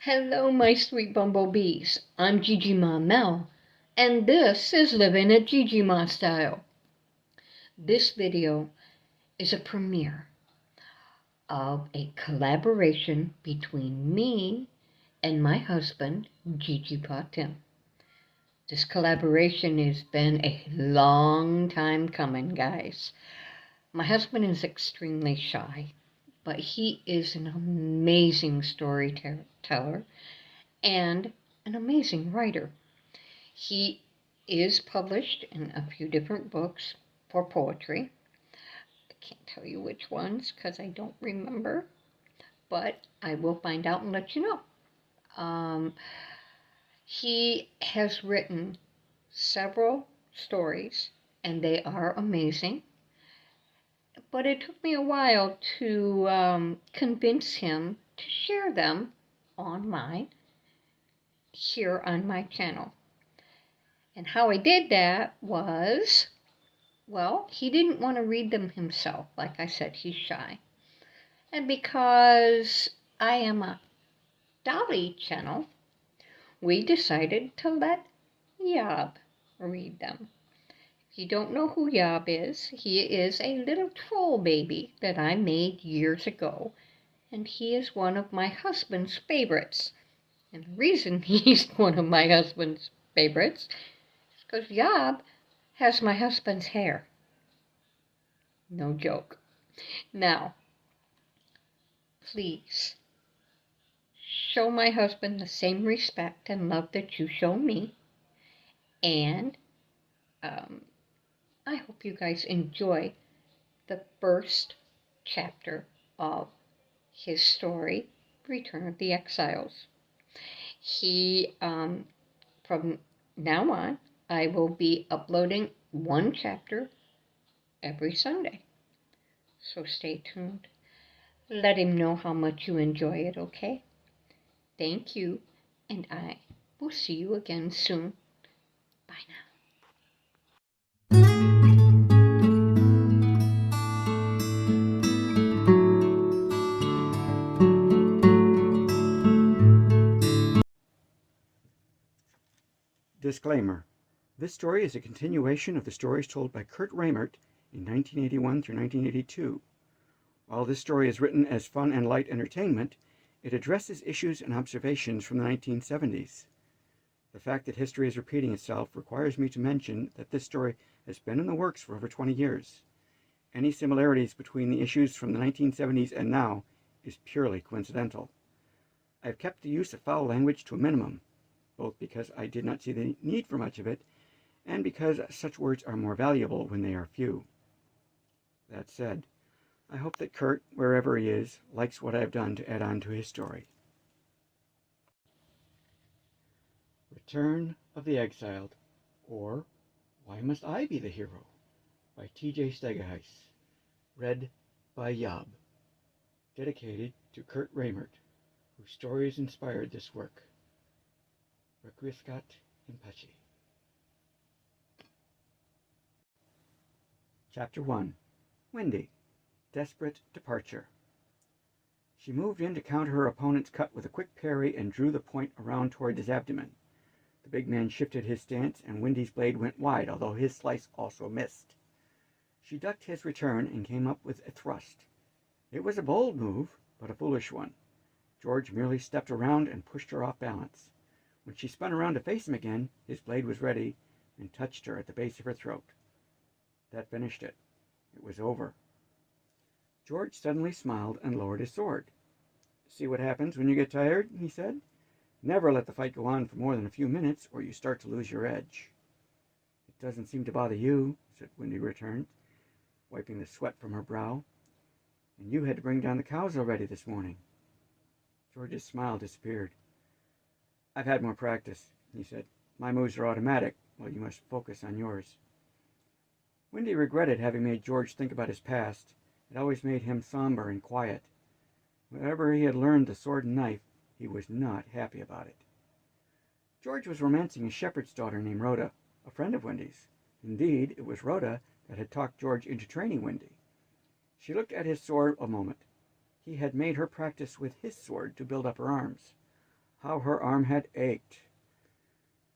Hello, my sweet bumblebees. I'm Gigi Ma Mel, and this is Living at Gigi Ma Style. This video is a premiere of a collaboration between me and my husband, Gigi Pa Tim. This collaboration has been a long time coming, guys. My husband is extremely shy, but he is an amazing storyteller and an amazing writer. He is published in a few different books for poetry. I can't tell you which ones because I don't remember, but I will find out and let you know. He has written several stories, and they are amazing. But it took me a while to convince him to share them online here on my channel. And how I did that was, well, he didn't want to read them himself. Like I said, he's shy. And because I am a Dolly channel, we decided to let Yob read them. If you don't know who Yob is, he is a little troll baby that I made years ago. And he is one of my husband's favorites. And the reason he's one of my husband's favorites is because Yob has my husband's hair. No joke. Now, please show my husband the same respect and love that you show me. And I hope you guys enjoy the first chapter of his story, Return of the Exiles. From now on, I will be uploading one chapter every Sunday. So stay tuned. Let him know how much you enjoy it, okay? Thank you, and I will see you again soon. Bye now. Disclaimer. This story is a continuation of the stories told by Kurt Reimert in 1981 through 1982. While this story is written as fun and light entertainment, it addresses issues and observations from the 1970s. The fact that history is repeating itself requires me to mention that this story has been in the works for over 20 years. Any similarities between the issues from the 1970s and now is purely coincidental. I have kept the use of foul language to a minimum, both because I did not see the need for much of it, and because such words are more valuable when they are few. That said, I hope that Kurt, wherever he is, likes what I have done to add on to his story. Return of the Exiled, or Why Must I Be the Hero? By T.J. Stegehuis. Read by Yob. Dedicated to Kurt Reimert, whose stories inspired this work. Requiescat in pace. Chapter 1. Wendy. Desperate Departure. She moved in to counter her opponent's cut with a quick parry and drew the point around toward his abdomen. The big man shifted his stance, and Wendy's blade went wide, although his slice also missed. She ducked his return and came up with a thrust. It was a bold move, but a foolish one. George merely stepped around and pushed her off balance. When she spun around to face him again, his blade was ready and touched her at the base of her throat. That finished it. It was over. George suddenly smiled and lowered his sword. "See what happens when you get tired?" he said. "Never let the fight go on for more than a few minutes, or you start to lose your edge." "It doesn't seem to bother you," said Wendy returned, wiping the sweat from her brow. "And you had to bring down the cows already this morning." George's smile disappeared. "I've had more practice," he said. "My moves are automatic, while you must focus on yours." Wendy regretted having made George think about his past. It always made him somber and quiet. Whenever he had learned the sword and knife, he was not happy about it. George was romancing a shepherd's daughter named Rhoda, a friend of Wendy's. Indeed, it was Rhoda that had talked George into training Wendy. She looked at his sword a moment. He had made her practice with his sword to build up her arms. How her arm had ached!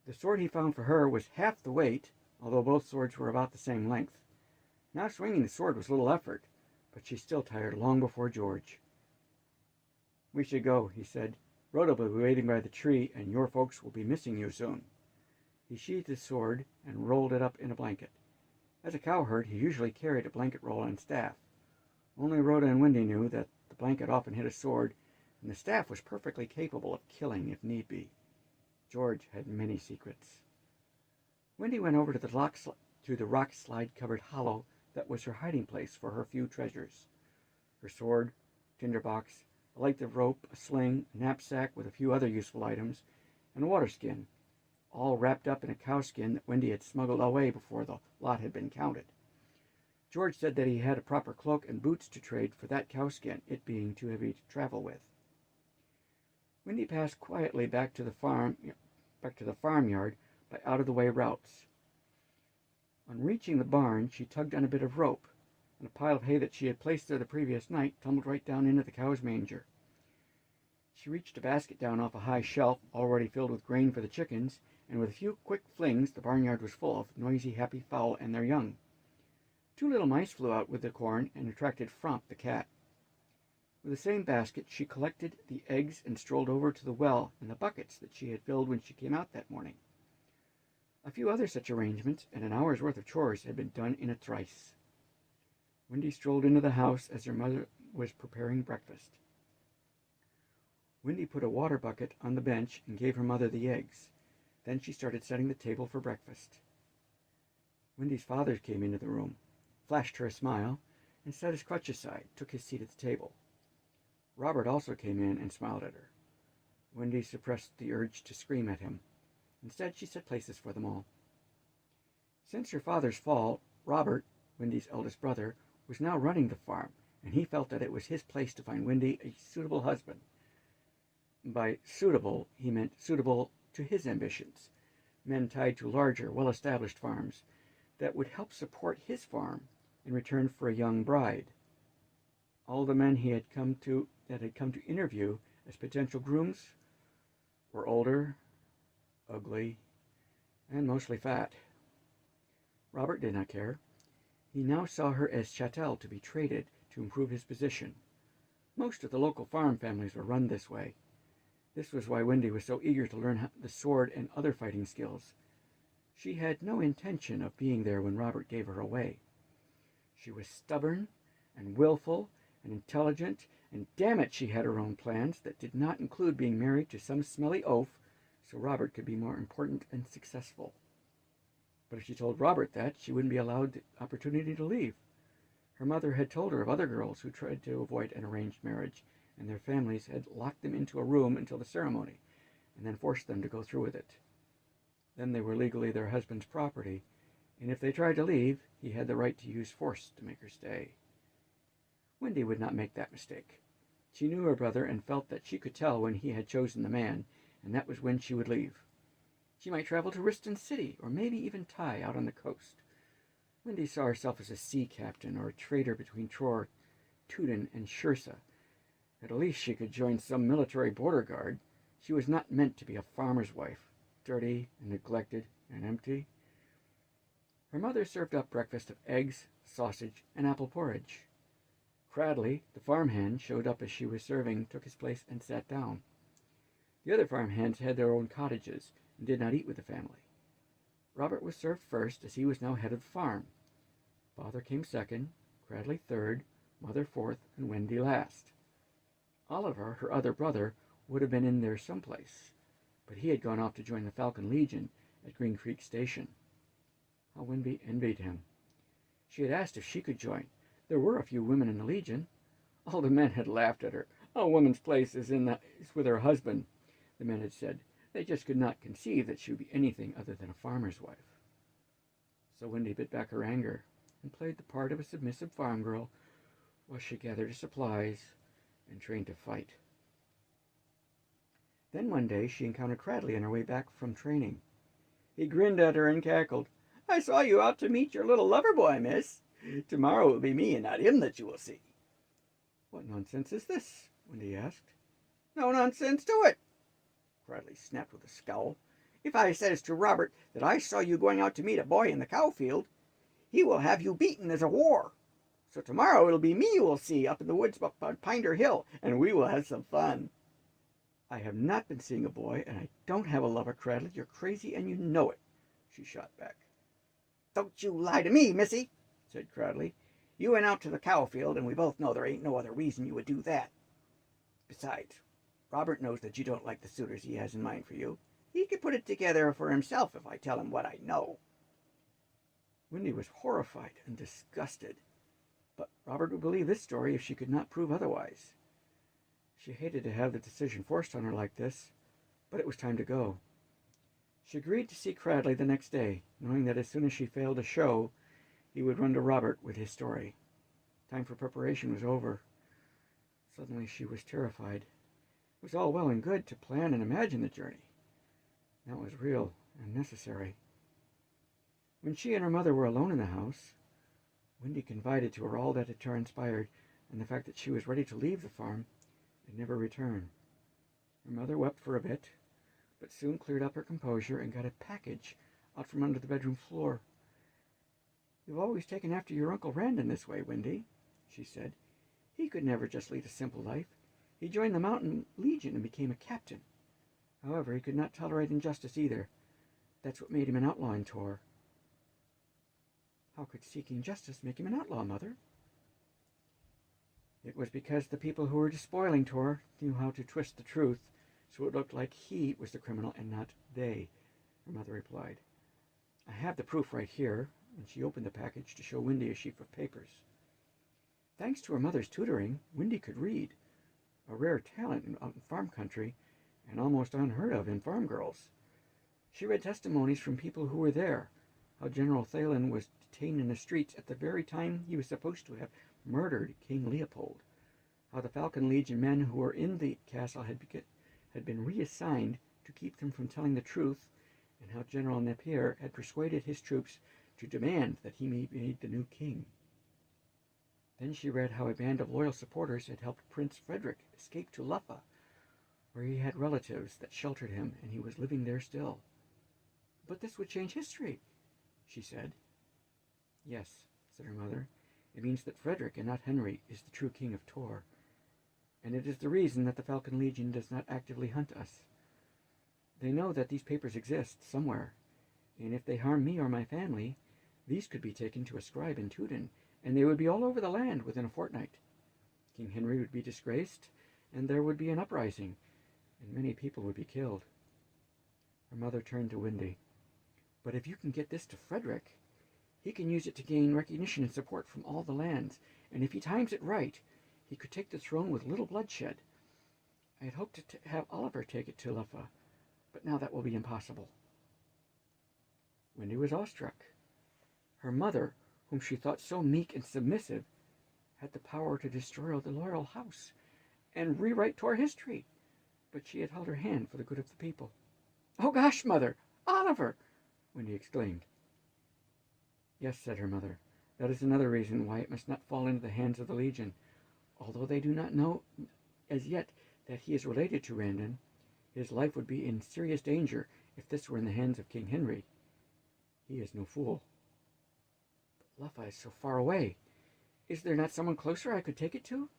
The sword he found for her was half the weight, although both swords were about the same length. Now swinging the sword was little effort, but she still tired long before George. "We should go," he said. "Rhoda will be waiting by the tree, and your folks will be missing you soon." He sheathed his sword and rolled it up in a blanket. As a cowherd, he usually carried a blanket roll and staff. Only Rhoda and Wendy knew that the blanket often hid a sword, and the staff was perfectly capable of killing if need be. George had many secrets. Wendy went over to the rock slide-covered hollow that was her hiding place for her few treasures. Her sword, tinderbox, a length of rope, a sling, a knapsack with a few other useful items, and a water skin, all wrapped up in a cowskin that Wendy had smuggled away before the lot had been counted. George said that he had a proper cloak and boots to trade for that cowskin, it being too heavy to travel with. Wendy passed quietly back to the farmyard by out-of-the-way routes. On reaching the barn, she tugged on a bit of rope, and a pile of hay that she had placed there the previous night tumbled right down into the cow's manger. She reached a basket down off a high shelf, already filled with grain for the chickens, and with a few quick flings the barnyard was full of noisy, happy fowl and their young. 2 little mice flew out with the corn and attracted Fromp the cat. With the same basket, she collected the eggs and strolled over to the well and the buckets that she had filled when she came out that morning. A few other such arrangements and an hour's worth of chores had been done in a trice. Wendy strolled into the house as her mother was preparing breakfast. Wendy put a water bucket on the bench and gave her mother the eggs. Then she started setting the table for breakfast. Wendy's father came into the room, flashed her a smile, and set his crutch aside, took his seat at the table. Robert also came in and smiled at her. Wendy suppressed the urge to scream at him. Instead, she set places for them all. Since her father's fall, Robert, Wendy's eldest brother, was now running the farm, and he felt that it was his place to find Wendy a suitable husband. By suitable, he meant suitable to his ambitions, men tied to larger, well-established farms that would help support his farm in return for a young bride. All the men that had come to interview as potential grooms were older, ugly, and mostly fat. Robert did not care. He now saw her as chattel to be traded to improve his position. Most of the local farm families were run this way. This was why Wendy was so eager to learn the sword and other fighting skills. She had no intention of being there when Robert gave her away. She was stubborn and willful and intelligent, and damn it, she had her own plans that did not include being married to some smelly oaf so Robert could be more important and successful. But if she told Robert that, she wouldn't be allowed the opportunity to leave. Her mother had told her of other girls who tried to avoid an arranged marriage, and their families had locked them into a room until the ceremony, and then forced them to go through with it. Then they were legally their husband's property, and if they tried to leave, he had the right to use force to make her stay. Wendy would not make that mistake. She knew her brother and felt that she could tell when he had chosen the man, and that was when she would leave. She might travel to Riston City, or maybe even Ty out on the coast. Wendy saw herself as a sea captain or a trader between Tror, Tuden, and Shursa. At least she could join some military border guard. She was not meant to be a farmer's wife, dirty and neglected and empty. Her mother served up breakfast of eggs, sausage, and apple porridge. Cradley, the farmhand, showed up as she was serving, took his place, and sat down. The other farmhands had their own cottages and did not eat with the family. Robert was served first, as he was now head of the farm. Father came second, Cradley third, Mother fourth, and Wendy last. Oliver, her other brother, would have been in there someplace, but he had gone off to join the Falcon Legion at Green Creek Station. How Wendy envied him. She had asked if she could join. There were a few women in the Legion. All the men had laughed at her. A woman's place is with her husband, the men had said. They just could not conceive that she would be anything other than a farmer's wife. So Wendy bit back her anger and played the part of a submissive farm girl while she gathered supplies and trained to fight. Then one day she encountered Cradley on her way back from training. He grinned at her and cackled. "I saw you out to meet your little lover boy, miss. Tomorrow it will be me and not him that you will see." "What nonsense is this?" Wendy asked. "No nonsense to it." Cradley snapped with a scowl. "If I says to Robert that I saw you going out to meet a boy in the cow field, he will have you beaten as a war. So tomorrow it'll be me you will see up in the woods up on Pinder Hill, and we will have some fun." "I have not been seeing a boy, and I don't have a lover, Cradley. You're crazy, and you know it," she shot back. "Don't you lie to me, missy," said Cradley. "You went out to the cow field, and we both know there ain't no other reason you would do that. Besides, Robert knows that you don't like the suitors he has in mind for you. He could put it together for himself if I tell him what I know." Wendy was horrified and disgusted, but Robert would believe this story if she could not prove otherwise. She hated to have the decision forced on her like this, but it was time to go. She agreed to see Cradley the next day, knowing that as soon as she failed to show, he would run to Robert with his story. Time for preparation was over. Suddenly she was terrified. It was all well and good to plan and imagine the journey. That was real and necessary. When she and her mother were alone in the house, Wendy confided to her all that had transpired and the fact that she was ready to leave the farm and never return. Her mother wept for a bit, but soon cleared up her composure and got a package out from under the bedroom floor. "You've always taken after your Uncle Randon this way, Wendy," she said. "He could never just lead a simple life. He joined the Mountain Legion and became a captain. However, he could not tolerate injustice either. That's what made him an outlaw in Tor." "How could seeking justice make him an outlaw, Mother?" "It was because the people who were despoiling Tor knew how to twist the truth, so it looked like he was the criminal and not they," her mother replied. "I have the proof right here," and she opened the package to show Wendy a sheaf of papers. Thanks to her mother's tutoring, Wendy could read, a rare talent out in farm country and almost unheard of in farm girls. She read testimonies from people who were there, how General Thalen was detained in the streets at the very time he was supposed to have murdered King Leopold, how the Falcon Legion men who were in the castle had been reassigned to keep them from telling the truth, and how General Napier had persuaded his troops to demand that he be made the new king. Then she read how a band of loyal supporters had helped Prince Frederick escape to Luffa, where he had relatives that sheltered him, and he was living there still. "But this would change history," she said. "Yes," said her mother. "It means that Frederick and not Henry is the true king of Tor, and it is the reason that the Falcon Legion does not actively hunt us. They know that these papers exist somewhere, and if they harm me or my family, these could be taken to a scribe in Tewden, and they would be all over the land within a fortnight. King Henry would be disgraced, and there would be an uprising, and many people would be killed." Her mother turned to Wendy. "But if you can get this to Frederick, he can use it to gain recognition and support from all the lands, and if he times it right, he could take the throne with little bloodshed. I had hoped to have Oliver take it to Luffa, but now that will be impossible." Wendy was awestruck. Her mother, whom she thought so meek and submissive, had the power to destroy the loyal house and rewrite Tor history, but she had held her hand for the good of the people. "Oh gosh, Mother! Oliver!" Wendy exclaimed. "Yes," said her mother, "that is another reason why it must not fall into the hands of the Legion. Although they do not know as yet that he is related to Randon, his life would be in serious danger if this were in the hands of King Henry. He is no fool." "But Luffa is so far away. Is there not someone closer I could take it to?"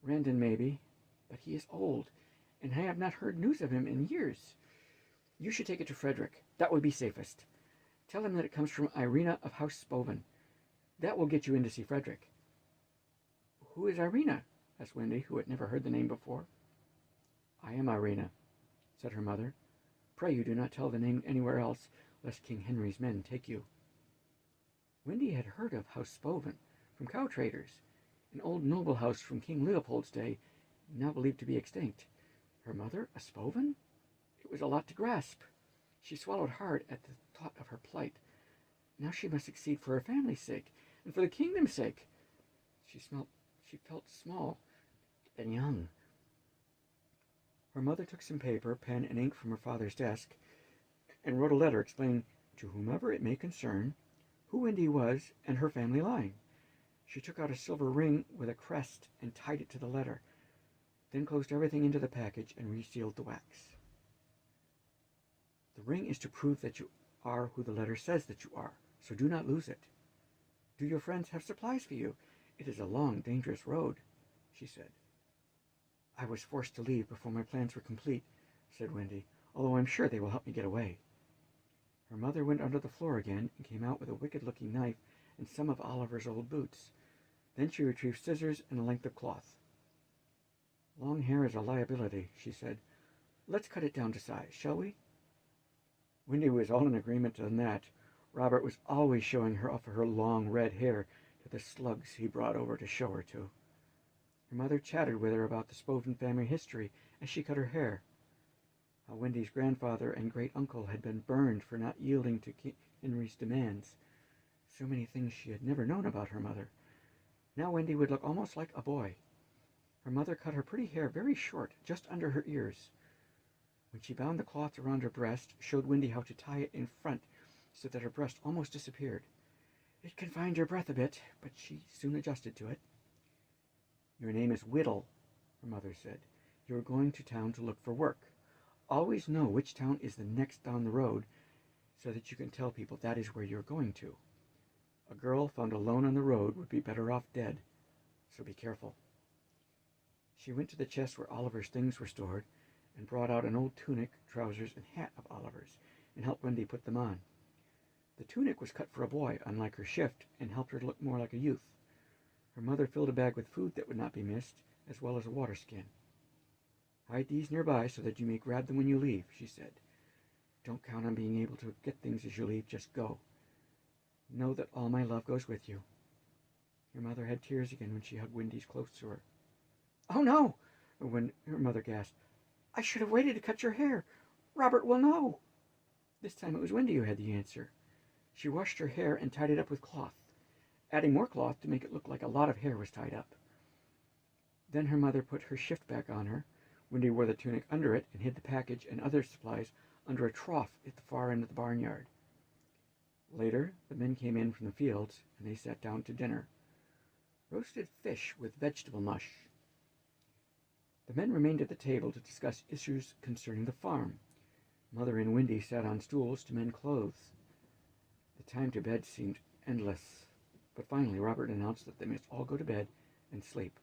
"Randon, maybe, but he is old, and I have not heard news of him in years. You should take it to Frederick. That would be safest. Tell him that it comes from Irina of House Spoven. That will get you in to see Frederick." "Who is Irina?" asked Wendy, who had never heard the name before. "I am Irina," said her mother. "Pray you do not tell the name anywhere else, lest King Henry's men take you." Wendy had heard of House Spoven from cow traders, an old noble house from King Leopold's day, now believed to be extinct. Her mother a Spoven? It was a lot to grasp. She swallowed hard at the thought of her plight. Now she must succeed for her family's sake, and for the kingdom's sake. She felt small and young. Her mother took some paper, pen, and ink from her father's desk, and wrote a letter explaining to whomever it may concern who Wendy was and her family line. She took out a silver ring with a crest and tied it to the letter. then closed everything into the package and resealed the wax. The ring is to prove that you are who the letter says that you are, so do not lose it. Do your friends have supplies for you? It is a long, dangerous road, she said. I was forced to leave before my plans were complete, said Wendy, although I'm sure they will help me get away. Her mother went under the floor again and came out with a wicked-looking knife and some of Oliver's old boots. Then she retrieved scissors and a length of cloth. Long hair is a liability, she said. Let's cut it down to size, shall we? Wendy was all in agreement on that. Robert was always showing her off her long red hair to the slugs he brought over to show her to. Her mother chatted with her about the Spoven family history as she cut her hair. How Wendy's grandfather and great-uncle had been burned for not yielding to King Henry's demands. So many things she had never known about her mother. Now Wendy would look almost like a boy. Her mother cut her pretty hair very short, just under her ears. When she bound the cloth around her breast, showed Wendy how to tie it in front so that her breast almost disappeared. It confined her breath a bit, but she soon adjusted to it. Your name is Whittle, her mother said. You are going to town to look for work. Always know which town is the next down the road so that you can tell people that is where you're going to. A girl found alone on the road would be better off dead, so be careful. She went to the chest where Oliver's things were stored and brought out an old tunic, trousers, and hat of Oliver's and helped Wendy put them on. The tunic was cut for a boy, unlike her shift, and helped her look more like a youth. Her mother filled a bag with food that would not be missed, as well as a water skin. Hide these nearby so that you may grab them when you leave, she said. Don't count on being able to get things as you leave, just go. Know that all my love goes with you. Her mother had tears again when she hugged Wendy's close to her. Oh no! When her mother gasped. I should have waited to cut your hair. Robert will know. This time it was Wendy who had the answer. She washed her hair and tied it up with cloth, adding more cloth to make it look like a lot of hair was tied up. Then her mother put her shift back on her. Wendy wore the tunic under it and hid the package and other supplies under a trough at the far end of the barnyard. Later, the men came in from the fields, and they sat down to dinner. Roasted fish with vegetable mush. The men remained at the table to discuss issues concerning the farm. Mother and Wendy sat on stools to mend clothes. The time to bed seemed endless, but finally Robert announced that they must all go to bed and sleep.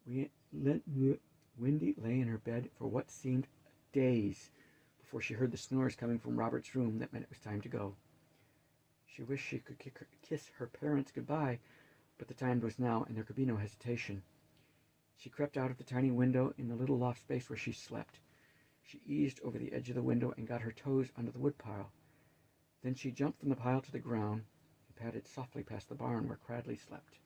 Wendy lay in her bed for what seemed days before she heard the snores coming from Robert's room that meant it was time to go. She wished she could kiss her parents goodbye, but the time was now, and there could be no hesitation. She crept out of the tiny window in the little loft space where she slept. She eased over the edge of the window and got her toes under the woodpile. Then she jumped from the pile to the ground and padded softly past the barn where Cradley slept.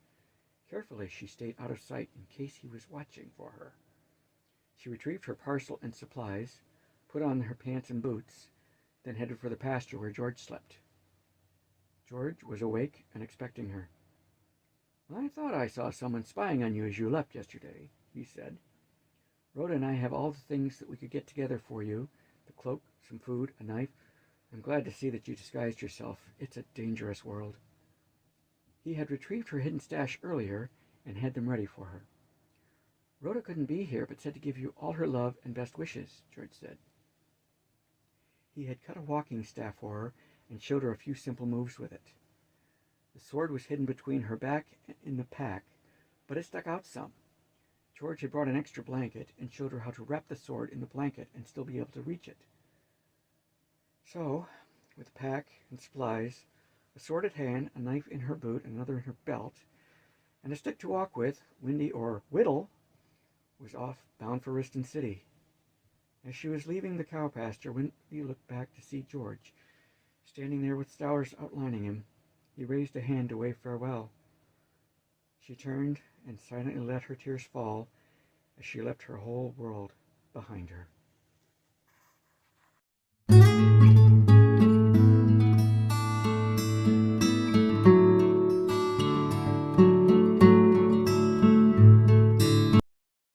Carefully she stayed out of sight in case he was watching for her. She retrieved her parcel and supplies, put on her pants and boots, then headed for the pasture where George slept. George was awake and expecting her. I thought I saw someone spying on you as you left yesterday, he said. Rhoda and I have all the things that we could get together for you, the cloak, some food, a knife. I'm glad to see that you disguised yourself. It's a dangerous world. He had retrieved her hidden stash earlier and had them ready for her. Rhoda couldn't be here, but said to give you all her love and best wishes, George said. He had cut a walking staff for her and showed her a few simple moves with it. The sword was hidden between her back and in the pack, but it stuck out some. George had brought an extra blanket and showed her how to wrap the sword in the blanket and still be able to reach it. So, with the pack and supplies, a sword at hand, a knife in her boot, another in her belt, and a stick to walk with, Wendy, or Whittle, was off, bound for Riston City. As she was leaving the cow pasture, Wendy looked back to see George, standing there with stars outlining him. He raised a hand to wave farewell. She turned and silently let her tears fall as she left her whole world behind her.